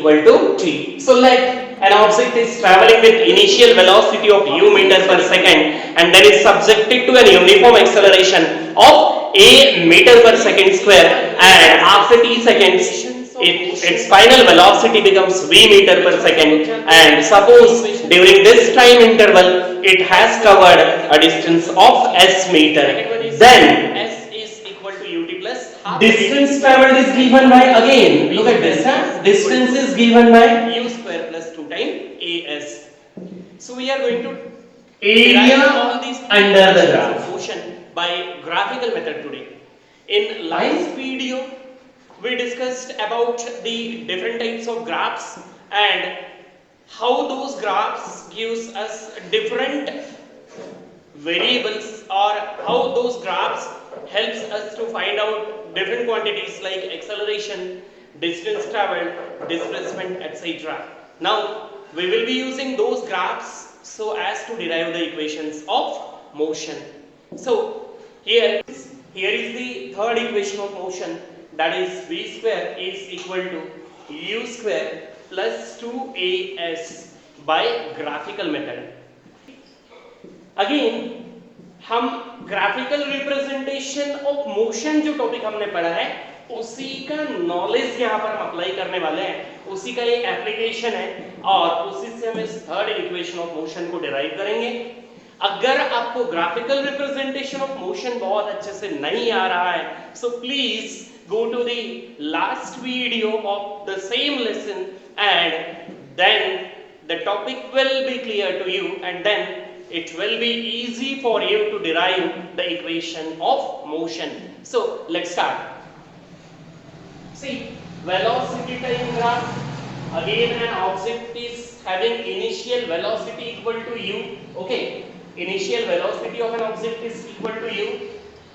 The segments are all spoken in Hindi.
equal to t. So let an object is traveling with initial velocity of u meter per second and then is subjected to an uniform acceleration of a meter per second square, and after t seconds its final velocity becomes v meter per second, and suppose during this time interval it has covered a distance of s meter, then s is equal to ut plus distance traveled is given by, again look at this, distance is given by u square plus 2 times as. So we are going to area all these under the graph motion by graphical method today. In last video we discussed about the different types of graphs and how those graphs gives us different variables, or how those graphs helps us to find out different quantities like acceleration, distance traveled, displacement, etc. Now we will be using those graphs so as to derive the equations of motion. So here is the third equation of motion, that is v square is equal to u square plus 2as by graphical method. Again हम ग्राफिकल रिप्रेजेंटेशन ऑफ मोशन जो टॉपिक हमने पढ़ा है उसी का नॉलेज यहाँ पर हम अप्लाई करने वाले हैं, उसी का ये एप्लीकेशन है और उसी से हम इस थर्ड इक्वेशन ऑफ मोशन को डिराइव करेंगे. अगर आपको ग्राफिकल रिप्रेजेंटेशन ऑफ मोशन बहुत अच्छे से नहीं आ रहा है, so please go to the last video of the same lesson and then the topic will be clear to you, and then it will be easy for you to derive the equation of motion. So let's start. See, velocity time graph. Again an object is having initial velocity equal to u. Okay, initial velocity of an object is equal to u.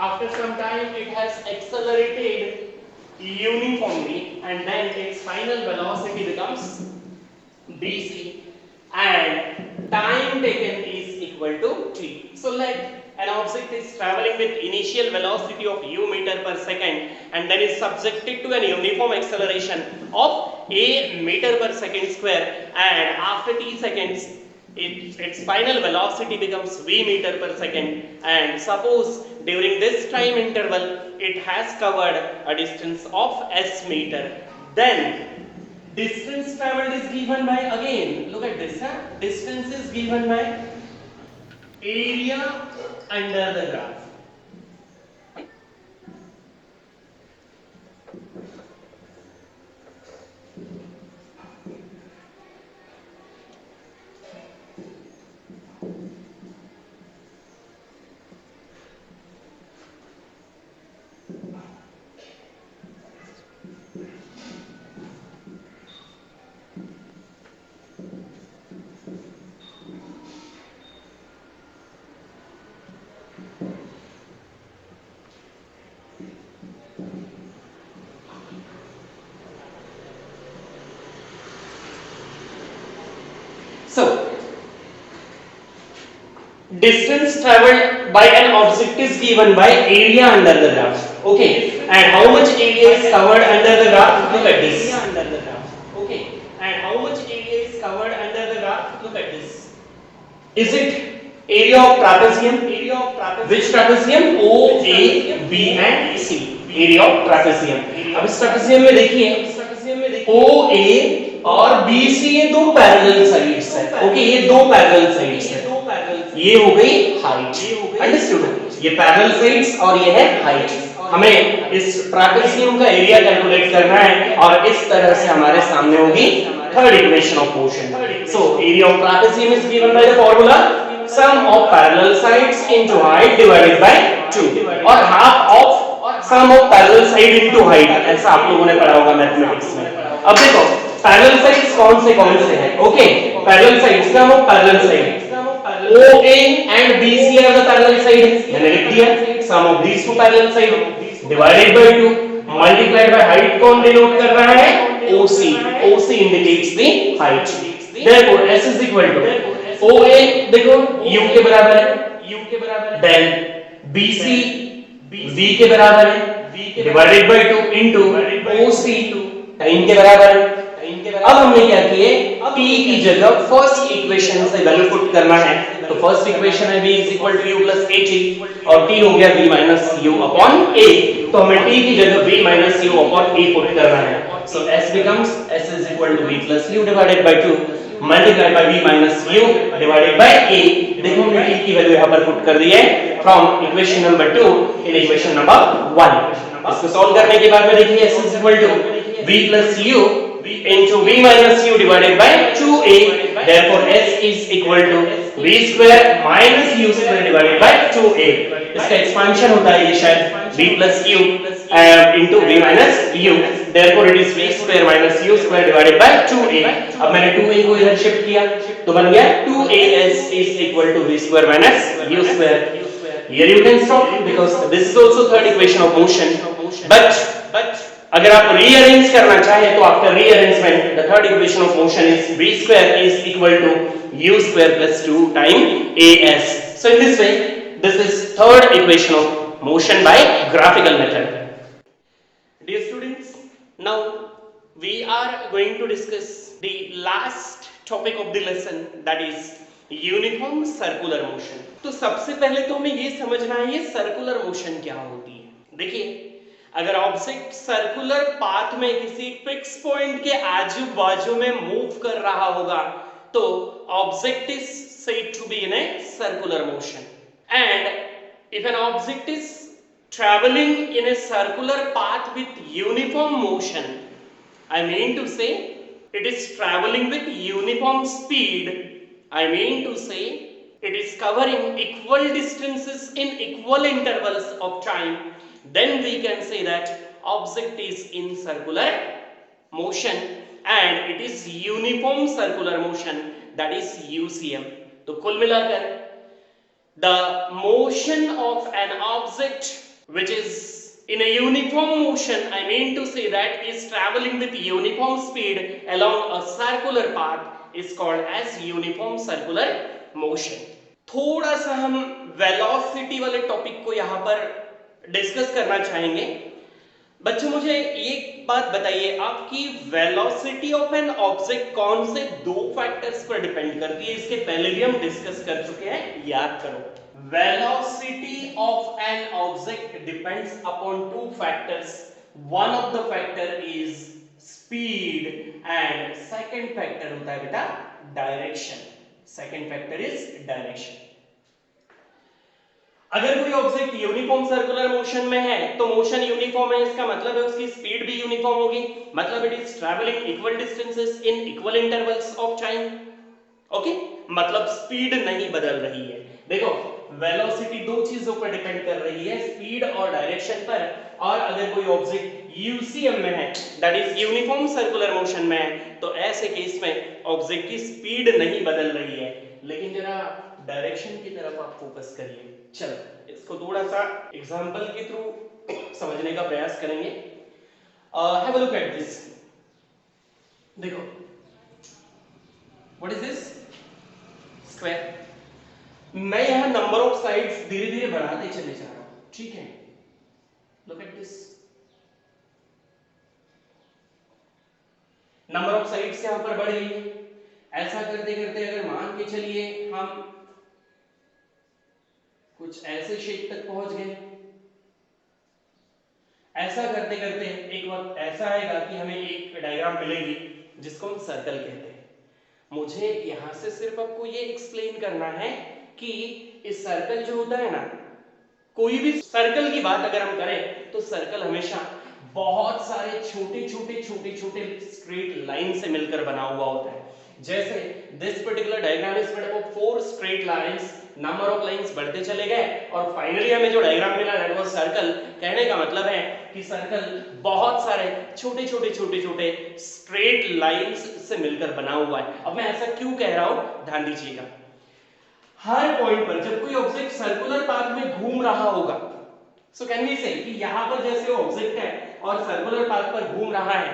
After some time it has accelerated uniformly and then its final velocity becomes dc and time taken is equal to t. So let an object is traveling with initial velocity of u meter per second and then is subjected to an uniform acceleration of a meter per second square, and after t seconds its final velocity becomes v meter per second, and suppose during this time interval it has covered a distance of s meter, then distance traveled is given by, again look at this, distance is given by area under the graph. So distance traveled by an object is given by area under the graph. Okay, and how much area is covered under the graph? Look at this. Area under the graph. Okay, and how much area is covered under the graph? Look at this. Is it area of trapezium? Area of trapezium. Which trapezium? O, A, B and C. Area of trapezium. अब इस trapezium में देखिए O, A और B, C ये दो पैरेलल साइड्स हैं. ओके, ये दो पैरेलल साइड्स हैं. ये हो गई हाइट. अंडरस्टूड? ये पैरेलल साइड्स और ये है हाइट. हमें इस ट्रापेजियम का एरिया कैलकुलेट करना है और इस तरह से हमारे सामने होगी third equation of motion. So area of trapezium is given by the formula sum of parallel sides into height divided by 2 और half of sum of parallel side into height. ऐसा आप लोगों ने पढ़ा होगा मैथमेटिक्स में. अब देखो पैरेलल साइड्स कौन से हैं. Okay, parallel sides sum of parallel side OA and BC are the parallel side. मैंने लिख दिया sum of these two parallel side divided by 2 multiplied by height. कौन डिनोट कर रहा है? OC. OC indicates the height. Therefore S is equal to OA देखो U के बराबर है, then BC V के बराबर है, divided by 2 into OC time के बराबर है. अब की जगह फर्स्ट इक्वेशन से वैल्यू पुट करना है। तो फर्स्ट इक्वेशन है v = u + at और t हो गया v - u / a। तो हमें t की जगह v - u / a पुट करना है। So s becomes s = v + u / 2 multiplied by v - u divided by a। देखो हमने t की वैल्यू यहां पर पुट कर दी है from equation number 2 in equation number 1। इसको सॉल्व करने के बाद में देखिए s = v + u into v minus u divided by 2a, therefore s is equal to v square minus u square divided by 2a। इसका एक्सपेंशन होता है ये शायद v plus u into v minus u, therefore it is v square minus u square divided by 2a। अब मैंने 2a को इधर शिफ्ट किया तो बन गया 2as is equal to v square minus u square। Here you can stop because this is also third equation of motion, but अगर आप रीअरेंज करना चाहे तो after rearrangement the third equation of motion is v square is equal to u square plus 2 times as। So in this way this is third equation of motion by graphical method। Dear students, now we are going to discuss the last topic of the lesson, that is uniform circular motion. तो सबसे पहले तो हमें ये समझना है ये सर्कुलर मोशन क्या होती है। देखिए अगर ऑब्जेक्ट सर्कुलर पाथ में किसी फिक्स पॉइंट के आजू बाजू में मूव कर रहा होगा तो object is said to be in a circular motion. And if an object is travelling in a circular path with uniform motion, I mean to say it is traveling with uniform speed, I mean to say it is covering equal distances in equal intervals of time, then we can say that object is in circular motion and it is uniform circular motion, that is UCM। तो कुल मिलाकर the motion of an object which is in a uniform motion, I mean to say that is traveling with uniform speed along a circular path is called as uniform circular motion। थोड़ा सा हम वेलोसिटी वाले टॉपिक को यहाँ पर डिस्कस करना चाहेंगे। बच्चों मुझे एक बात बताइए, आपकी वेलोसिटी ऑफ एन ऑब्जेक्ट कौन से दो फैक्टर्स पर डिपेंड करती है? इसके पहले भी हम डिस्कस कर चुके हैं, याद करो। Velocity of an object depends upon two factors. One of the factor is speed and second factor होता है बेटा direction। Second factor is direction। अगर कोई ऑब्जेक्ट यूनिफॉर्म सर्कुलर मोशन में है तो मोशन यूनिफॉर्म है, इसका मतलब है उसकी स्पीड भी यूनिफॉर्म होगी, मतलब it is travelling equal distances in equal intervals of time. Okay, मतलब स्पीड नहीं बदल रही है। देखो वेलोसिटी दो चीजों पर डिपेंड कर रही है, स्पीड और डायरेक्शन पर। और अगर कोई ऑब्जेक्ट यूसीएम में है, that is uniform circular motion में है, तो ऐसे केस में ऑब्जेक्ट की स्पीड नहीं बदल रही है, लेकिन जरा डायरेक्शन की तरफ आप फोकस करिए। चलो इसको थोड़ा सा एग्जांपल के थ्रू समझने का प्रयास करेंगे। Have a look at this. देखो व्हाट इज दिस? स्क्वायर। मैं यहां नंबर ऑफ साइड्स धीरे धीरे बढ़ाते चले जा रहा हूं, ठीक है? Look at this, number of sides यहां पर बढ़ गई है। ऐसा करते करते अगर मान के चलिए हम कुछ ऐसे शेप तक पहुंच गए, ऐसा करते करते एक वक्त ऐसा आएगा कि हमें एक डायग्राम मिलेगी जिसको हम सर्कल कहते हैं। मुझे यहां से सिर्फ आपको ये एक्सप्लेन करना है कि इस सर्कल जो होता है ना, कोई भी सर्कल की बात अगर हम करें तो सर्कल हमेशा बहुत सारे छोटे छोटे स्ट्रेट लाइन से मिलकर बना हुआ होता है। जैसे this particular diagram is made up of 4 straight lines, number of lines बढ़ते चले गए और फाइनली हमें जो डायग्राम मिला दैट वाज सर्कल। कहने का मतलब है कि सर्कल बहुत सारे छोटे छोटे स्ट्रेट लाइंस से मिलकर बना हुआ है। अब मैं ऐसा क्यों कह रहा हूं, ध्यान दीजिएगा। हर पॉइंट पर जब कोई ऑब्जेक्ट सर्कुलर पाथ में घूम रहा होगा, सो कैन वी से कि यहां पर जैसे ऑब्जेक्ट है और सर्कुलर पाथ पर घूम रहा है,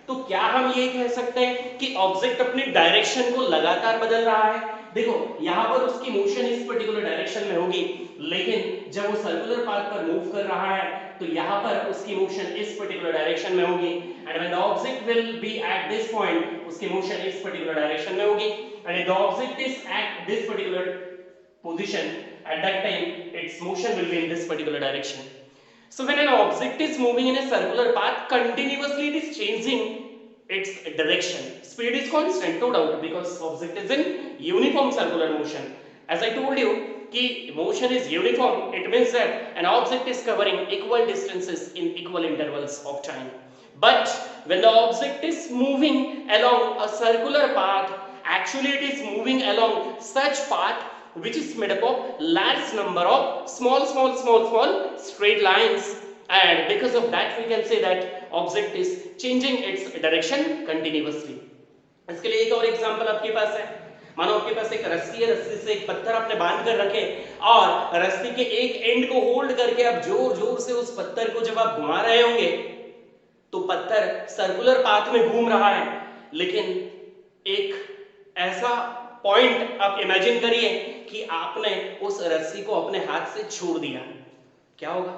तो क्या हम ये कह सकते हैं कि ऑब्जेक्ट अपनी डायरेक्शन को लगातार बदल रहा है? देखो यहां पर उसकी मोशन इस पर्टिकुलर डायरेक्शन में होगी, लेकिन जब वो सर्कुलर पाथ पर मूव कर रहा है तो यहाँ पर उसकी मोशन इस पर्टिकुलर डायरेक्शन में होगी, and when the object will be at this point, उसकी मोशन इस पर्टिकुलर डायरेक्शन में होगी, and the object is at this particular position at that time, its motion will be in this particular direction. So when an object is moving in a circular path, continuously it is changing its direction. Speed is constant, no doubt, because object is in uniform circular motion. As I told you कि motion is uniform, it means that an object is covering equal distances in equal intervals of time. But when the object is moving along a circular path, actually it is moving along such path which is made up of large number of small straight lines, and because of that we can say that object is changing its direction continuously. इसके लिए एक और एग्जांपल आपके पास है, मानो आपके पास एक रस्सी है, रस्सी से एक पत्थर आपने बांध कर रखे और रस्सी के एक एंड को होल्ड करके आप जोर जोर से उस पत्थर को जब आप घुमा रहे होंगे तो पत्थर सर्कुलर पाथ में घूम रहा है, लेकिन एक ऐसा पॉइंट आप इमेजिन करिए कि आपने उस रस्सी को अपने हाथ से छोड़ दिया, क्या होगा?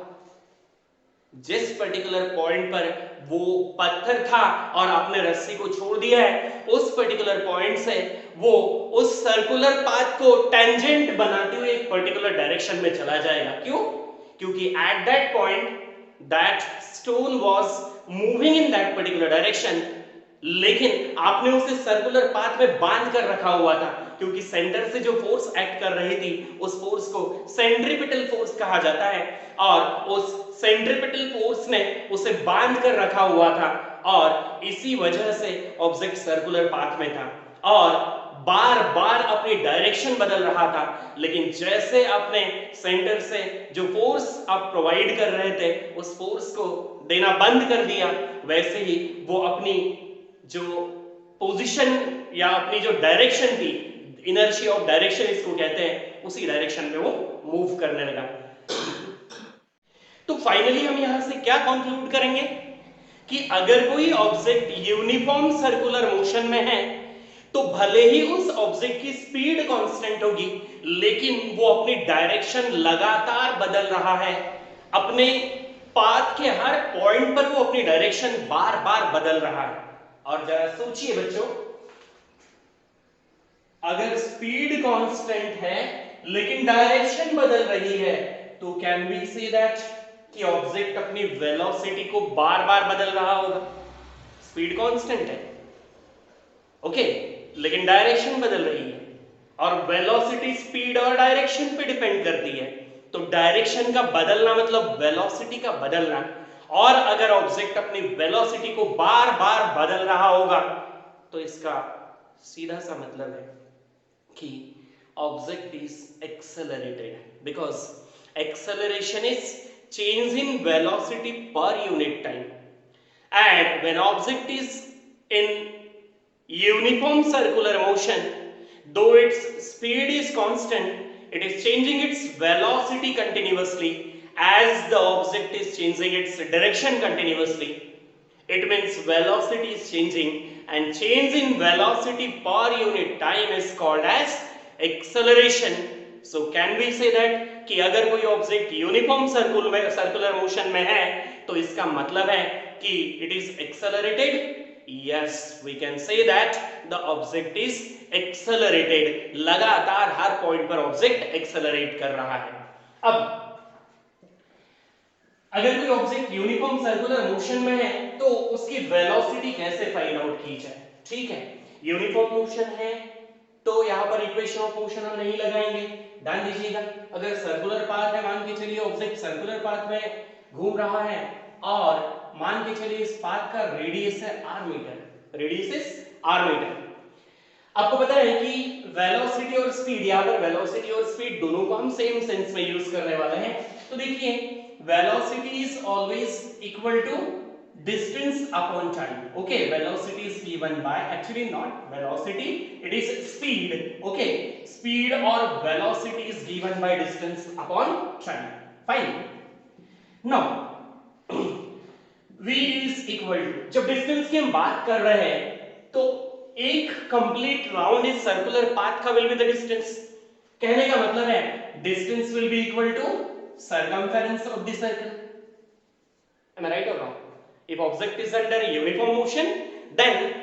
जिस पर्टिकुलर पॉइंट पर वो पत्थर था और आपने रस्सी को छोड़ दिया है, उस पर्टिकुलर पॉइंट से वो उस सर्कुलर पाथ को टेंजेंट बनाते हुए एक पर्टिकुलर डायरेक्शन में चला जाएगा। क्यों? क्योंकि at that point that stone was moving in that particular direction, लेकिन आपने उसे सर्कुलर पाथ में बांध कर रखा हुआ था, क्योंकि सेंटर से जो फोर्स एक्ट कर रही थी उस फोर्स को सेंट्रीपिटल फोर्स कहा जाता है, और उस सेंट्रीपिटल फोर्स ने उसे बांध कर रखा हुआ था, और इसी वजह से ऑब्जेक्ट सर्कुलर पाथ में था और बार बार अपनी डायरेक्शन बदल रहा था। लेकिन जैसे आपने सेंटर से जो फोर्स आप प्रोवाइड कर रहे थे उस फोर्स को देना बंद कर दिया, वैसे ही वो अपनी जो पोजीशन या अपनी जो डायरेक्शन थी, इनर्शिया ऑफ डायरेक्शन इसको कहते हैं, उसी डायरेक्शन में वो मूव करने लगा। तो फाइनली हम यहां से क्या कंक्लूड करेंगे कि अगर कोई ऑब्जेक्ट यूनिफॉर्म सर्कुलर मोशन में है तो भले ही उस ऑब्जेक्ट की स्पीड कांस्टेंट होगी, लेकिन वो अपनी डायरेक्शन लगातार बदल रहा है। अपने पाथ के हर पॉइंट पर वो अपनी डायरेक्शन बार बार बदल रहा है। और जरा सोचिए बच्चों, अगर स्पीड कांस्टेंट है लेकिन डायरेक्शन बदल रही है तो कैन वी से दैट कि ऑब्जेक्ट अपनी वेलोसिटी को बार बार बदल रहा होगा। स्पीड कांस्टेंट है, ओके, लेकिन डायरेक्शन बदल रही है, और वेलोसिटी स्पीड और डायरेक्शन पे डिपेंड करती है। तो डायरेक्शन का बदलना मतलब वेलोसिटी का बदलना, और अगर ऑब्जेक्ट अपनी वेलोसिटी को बार बार बदल रहा होगा तो इसका सीधा सा मतलब है कि object is accelerated, because acceleration is change in velocity per unit time, and when object is in uniform circular motion, though its speed is constant, it is changing its velocity continuously as the object is changing its direction continuously. It means velocity is changing, and change in velocity per unit time is called as acceleration. So can we say that कि अगर कोई ऑब्जेक्ट यूनिफॉर्म सर्कुलर मोशन में है तो इसका मतलब है कि it is accelerated? Yes, we can say that the object is accelerated. लगातार हर पॉइंट पर ऑब्जेक्ट एक्सेलरेट कर रहा है। अब अगर कोई ऑब्जेक्ट यूनिफॉर्म सर्कुलर मोशन में है तो उसकी वेलोसिटी कैसे फाइंड आउट की जाए? ठीक है, यूनिफॉर्म मोशन है तो यहां पर इक्वेशन ऑफ मोशन हम नहीं लगाएंगे, ध्यान दीजिएगा। अगर सर्कुलर पाथ है, मान के चलिए ऑब्जेक्ट सर्कुलर पाथ में घूम रहा है और मान के चलिए इस पाथ का रेडियस है r metre, radius is r metre. आपको पता है कि वेलोसिटी और स्पीड, यहां पर वेलोसिटी और स्पीड दोनों को हम सेम सेंस में यूज करने वाले हैं। तो देखिए, velocity is always equal to distance upon time. Okay, velocity is given by, actually not velocity, it is speed. Okay, speed or velocity is given by distance upon time. Fine. Now v is equal to, जब distance की हम बात कर रहे हैं तो एक complete round is circular path का will be the distance। कहने का मतलब है distance will be equal to circumference of the circle। Am I right or wrong? If object is under uniform motion, then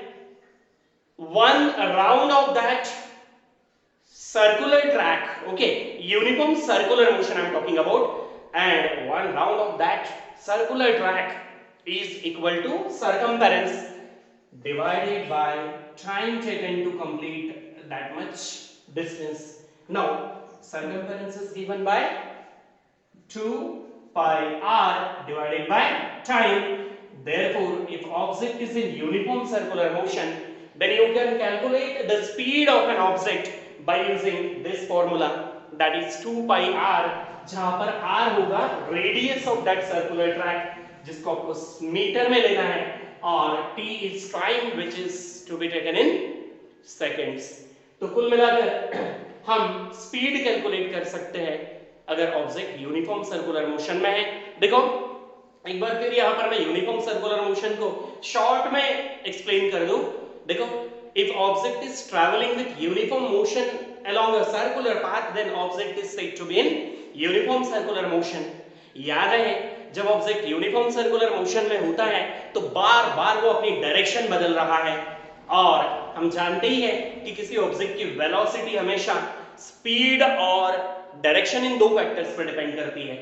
one round of that circular track, okay, uniform circular motion I'm talking about, and one round of that circular track is equal to circumference divided by time taken to complete that much distance. Now circumference is given by 2 pi r divided by time. Therefore if object is in uniform circular motion, then you can calculate the speed of an object by using this formula, that is 2 pi r, जहां पर r होगा radius of that circular track, जिसको आपको मीटर में लेना है, और t is time which is to be taken in seconds. तो कुल मिलाकर हम स्पीड कैलकुलेट कर सकते हैं अगर ऑब्जेक्ट यूनिफॉर्म सर्कुलर मोशन में है. देखो एक बार फिर यहां पर मैं यूनिफॉर्म सर्कुलर मोशन को शॉर्ट में एक्सप्लेन कर दूं. देखो if object is traveling with uniform motion along a circular path, then object is said to be in uniform circular motion. याद है जब ऑब्जेक्ट यूनिफॉर्म सर्कुलर मोशन में होता है तो बार बार वो अपनी डायरेक्शन बदल रहा है, और हम जानते ही हैं कि किसी ऑब्जेक्ट की वेलोसिटी हमेशा स्पीड और डायरेक्शन इन दो फैक्टर्स पर डिपेंड करती है.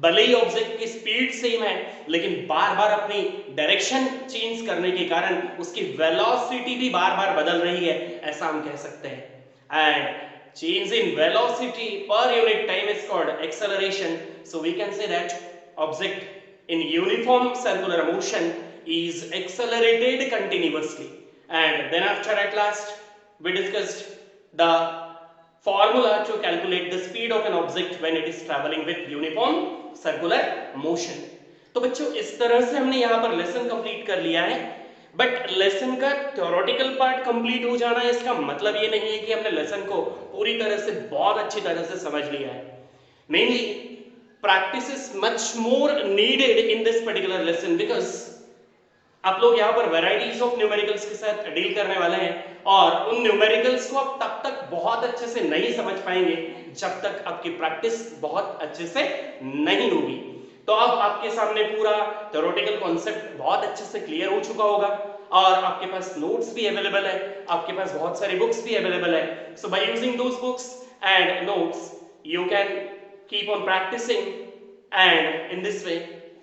भले ही ऑब्जेक्ट की स्पीड सेम है, लेकिन बार बार अपनी डायरेक्शन चेंज करने के कारण उसकी वेलोसिटी भी बार बार बदल रही है, ऐसा हम कह सकते हैं. And change in velocity per unit time is called acceleration. So we can say that object in uniform circular motion is accelerated continuously. And then after at last we discussed the formula to calculate the speed of an object when it is traveling with uniform circular motion. तो बच्चों इस तरह से हमने यहाँ पर लेसन कंप्लीट कर लिया है. बट लेसन का थ्योरेटिकल पार्ट कंप्लीट हो जाना है, इसका मतलब ये नहीं है कि हमने लेसन को पूरी तरह से बहुत अच्छी तरह से समझ लिया है. Mainly practice is much more needed in this particular lesson, because आप लोग यहाँ पर वैरायटीज ऑफ न्यूमेरिकल्स के साथ डील करने वाले हैं, और उन न्यूमेरिकल्स को आप तब तक बहुत अच्छे से नहीं समझ पाएंगे जब तक आपकी प्रैक्टिस बहुत अच्छे से नहीं होगी. तो अब आपके सामने पूरा थ्योरेटिकल कॉन्सेप्ट बहुत अच्छे से क्लियर हो चुका होगा, और आपके पास नोट्स भी अवेलेबल है, आपके पास बहुत सारी बुक्स भी अवेलेबल है. So by using those books and notes you can keep on practising, and in this way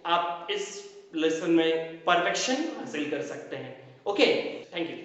आप इस लेसन में परफेक्शन हासिल कर सकते हैं. Okay, thank you.